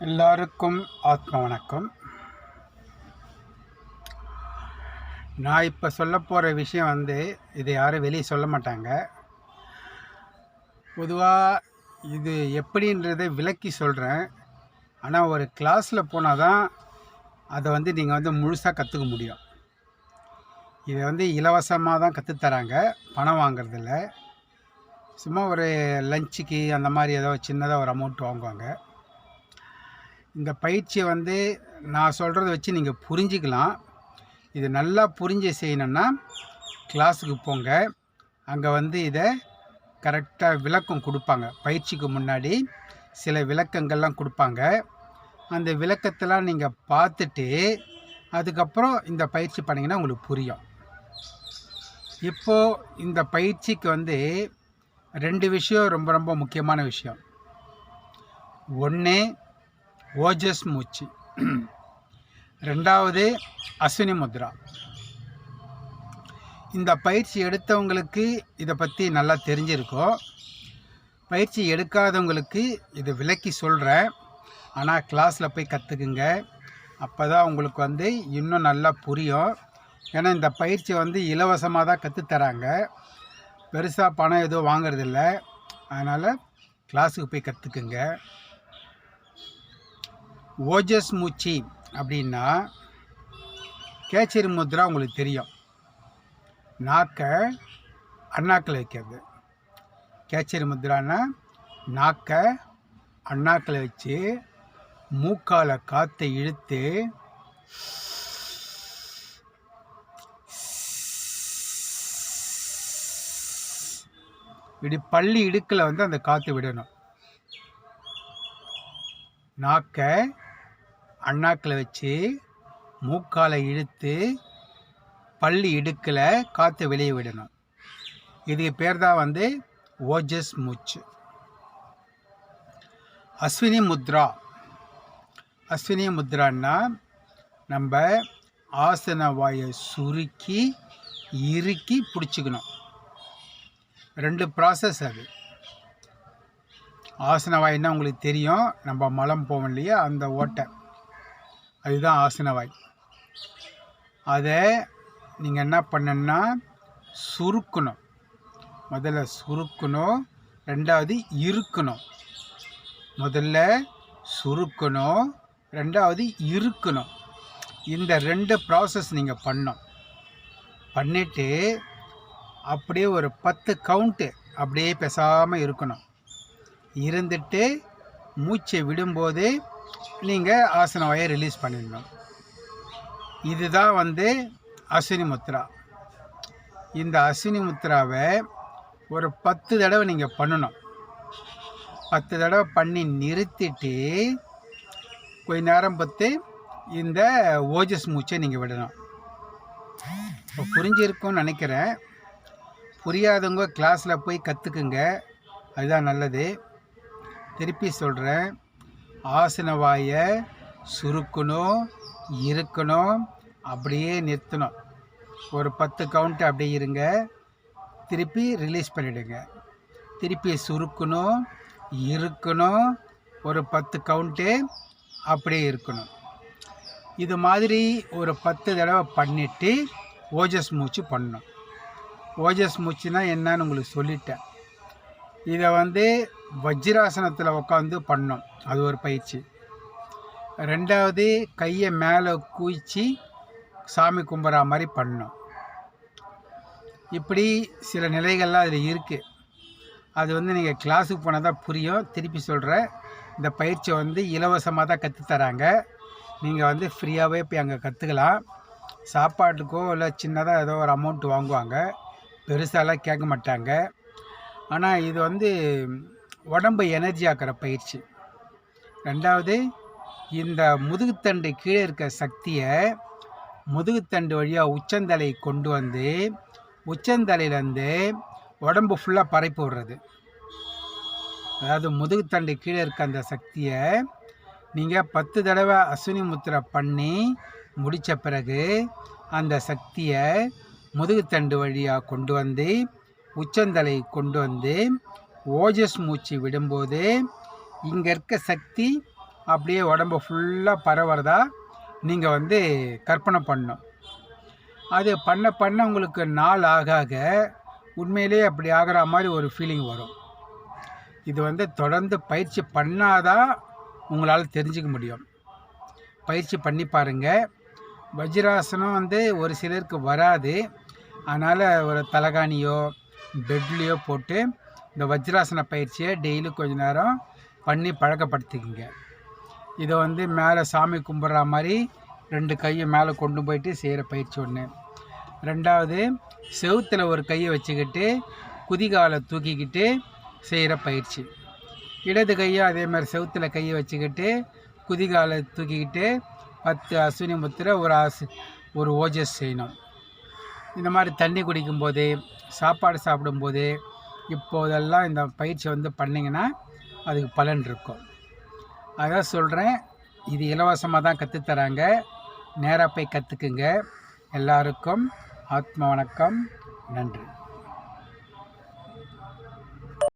எல்லாருக்கும் ஆத்ம வணக்கம். நான் இப்போ சொல்ல போகிற விஷயம் இதை யாரும் வெளியே சொல்ல மாட்டாங்க. பொதுவாக இது எப்படின்றதை விளக்கி சொல்கிறேன். ஆனால் ஒரு கிளாஸில் போனால் தான் அதை நீங்கள் முழுசாக கற்றுக்க முடியும். இதை இலவசமாக தான் கற்றுத்தராங்க, பணம் வாங்குறதில்ல. சும்மா ஒரு லஞ்சுக்கு அந்த மாதிரி ஏதோ சின்னதாக ஒரு அமௌண்ட் வாங்குவாங்க. இந்த பயிற்சியை நான் சொல்கிறத வச்சு நீங்கள் புரிஞ்சிக்கலாம். இது நல்லா புரிஞ்சு செய்யணுன்னா கிளாஸுக்கு போங்க. அங்கே இதை கரெக்டாக விளக்கம் கொடுப்பாங்க. பயிற்சிக்கு முன்னாடி சில விளக்கங்கள்லாம் கொடுப்பாங்க. அந்த விளக்கத்தெல்லாம் நீங்கள் பார்த்துட்டு அதுக்கப்புறம் இந்த பயிற்சி பண்ணிங்கன்னா உங்களுக்கு புரியும். இப்போது இந்த பயிற்சிக்கு 2 விஷயம் ரொம்ப ரொம்ப முக்கியமான விஷயம். ஒன்று ஓஜஸ் மூச்சு, 2வது அஸ்வினி முத்ரா. இந்த பயிற்சி எடுத்தவங்களுக்கு இதை பற்றி நல்லா தெரிஞ்சிருக்கும். பயிற்சி எடுக்காதவங்களுக்கு இதை விளக்கி சொல்கிறேன். ஆனால் கிளாஸில் போய் கற்றுக்குங்க. அப்போ தான் உங்களுக்கு இன்னும் நல்லா புரியும். ஏன்னா இந்த பயிற்சி இலவசமாக தான் கற்றுத்தராங்க. பெருசாக பணம் எதுவும் வாங்கிறதில்ல. அதனால் கிளாஸுக்கு போய் கற்றுக்குங்க. ஓஜஸ் மூச்சு அப்படின்னா கேச்சரி முத்ரா உங்களுக்கு தெரியும். நாக்கை அண்ணாக்கில் வைக்கிறது. கேச்சரி முத்ரான்னா நாக்கை அண்ணாக்கில் வச்சு மூக்கால் காற்றை இழுத்து இப்படி பள்ளி இடுக்கில் அந்த காற்று விடணும். நாக்கை அண்ணாக்கில் வச்சு மூக்கால் இழுத்து பள்ளி இடுக்கில் காற்று வெளியே விடணும். இதுக்கு பேர் தான் ஓஜஸ் மூச்சு. அஸ்வினி முத்ரா. அஸ்வினி முத்ரான்னா நம்ம ஆசன வாயை சுருக்கி இறுக்கி பிடிச்சிக்கணும். 2 ப்ராசஸ் அது. ஆசனவாய்னா உங்களுக்கு தெரியும், நம்ம மலம் போவோம் இல்லையா, அந்த ஓட்டை, அதுதான் ஆசனவாய். அதை நீங்கள் என்ன பண்ணணுன்னா சுருக்கணும். முதல்ல சுருக்கணும், 2வது இறுக்கணும். முதல்ல சுருக்கணும், 2வது இறுக்கணும். இந்த 2 ப்ராசஸ் நீங்கள் பண்ணிவிட்டு அப்படியே ஒரு 10 கவுண்ட்டு அப்படியே பேசாமல் இருக்கணும். இருந்துட்டு மூச்சை விடும்போது நீங்கள் ஆசன வாயை ரிலீஸ் பண்ணிடணும். இதுதான் அஸ்வினி முத்ரா. இந்த அஸ்வினி முத்ராவை ஒரு 10 தடவை நீங்கள் பண்ணணும். 10 தடவை பண்ணி நிறுத்திட்டு கொஞ்ச நேரம் பார்த்து இந்த ஓஜஸ் மூச்சை நீங்கள் விடணும். இப்போ புரிஞ்சிருக்கும்னு நினைக்கிறேன். புரியாதவங்க கிளாஸில் போய் கற்றுக்குங்க, அதுதான் நல்லது. திருப்பி சொல்கிறேன், ஆசன வாயை சுருக்கணும், இறுக்கணும், அப்படியே நிறுத்தணும். ஒரு 10 கவுண்ட்டு அப்படியே இருங்க, திருப்பி ரிலீஸ் பண்ணிவிடுங்க. திருப்பி சுருக்கணும், இறுக்கணும், ஒரு 10 கவுண்ட்டு அப்படியே இருக்கணும். இது மாதிரி ஒரு 10 தடவை பண்ணிவிட்டு ஓஜஸ் மூச்சு பண்ணணும். ஓஜஸ் மூச்சுன்னா என்னன்னு உங்களுக்கு சொல்லிட்டேன். இதை வஜ்ராசனத்தில் உட்காந்து பண்ணோம், அது ஒரு பயிற்சி. 2வது கையை மேலே குவிச்சு சாமி கும்பிட்ற மாதிரி பண்ணோம். இப்படி சில நிலைகள்லாம் அதில் இருக்குது. அது நீங்கள் கிளாஸுக்கு போனால் தான் புரியும். திருப்பி சொல்கிறேன், இந்த பயிற்சியை இலவசமாக தான் கற்றுத்தராங்க. நீங்கள் ஃப்ரீயாகவே போய் அங்கே கற்றுக்கலாம். சாப்பாட்டுக்கோ இல்லை சின்னதாக ஏதோ ஒரு அமௌண்ட் வாங்குவாங்க, பெருசாலாம் கேட்க மாட்டாங்க. ஆனால் இது உடம்பை எனர்ஜி ஆக்கிற பயிற்சி. 2வது இந்த முதுகுத்தண்டு கீழே இருக்க சக்தியை முதுகுத்தண்டு வழியாக உச்சந்தலை கொண்டு உச்சந்தலையிலேருந்து உடம்பு ஃபுல்லாக பரப்பி விடுறது. அதாவது முதுகுத்தண்டு கீழே இருக்க அந்த சக்தியை நீங்கள் 10 தடவை அஸ்வினி முத்ரா பண்ணி முடித்த பிறகு அந்த சக்தியை முதுகுத்தண்டு வழியாக கொண்டு உச்சந்தலை கொண்டு ஓஜஸ் மூச்சு விடும்போது இங்கே இருக்க சக்தி அப்படியே உடம்பு ஃபுல்லாக பரவுறதா நீங்கள் வந்து கற்பனை பண்ணணும். அது பண்ண பண்ண உங்களுக்கு நாள் ஆக ஆக உண்மையிலே அப்படி ஆகிற மாதிரி ஒரு ஃபீலிங் வரும். இது வந்து தொடர்ந்து பயிற்சி பண்ணாதான் உங்களால் தெரிஞ்சுக்க முடியும். பயிற்சி பண்ணி பாருங்கள். வஜ்ராசனம் வந்து ஒரு சிலருக்கு வராது. அதனால் ஒரு தலகாணியோ பெட்லேயோ போட்டு இந்த வஜ்ராசன பயிற்சியை டெய்லி கொஞ்ச நேரம் பண்ணி பழக்கப்படுத்திக்கங்க. இதை வந்து மேலே சாமி கும்பிட்ற மாதிரி 2 கையை மேலே கொண்டு போயிட்டு செய்கிற பயிற்சி ஒன்று. 2வது செவுத்தில் ஒரு கையை வச்சுக்கிட்டு குதிகாலை தூக்கிக்கிட்டு செய்கிற பயிற்சி. இடது கையை அதே மாதிரி செவுத்தில் கையை வச்சுக்கிட்டு குதிகாலை தூக்கிக்கிட்டு 10 அஸ்வினி முத்திரை ஒரு ஓஜஸ் செய்யணும். இந்த மாதிரி தண்ணி குடிக்கும்போது சாப்பாடு சாப்பிடும்போது இப்போதெல்லாம் இந்த பயிற்சி வந்து பண்ணிங்கன்னா அதுக்கு பலன் இருக்கும். அதான் சொல்கிறேன், இது இலவசமாக தான் கற்றுத்தராங்க. நேராக போய் கற்றுக்குங்க. எல்லாருக்கும் ஆத்ம வணக்கம். நன்றி.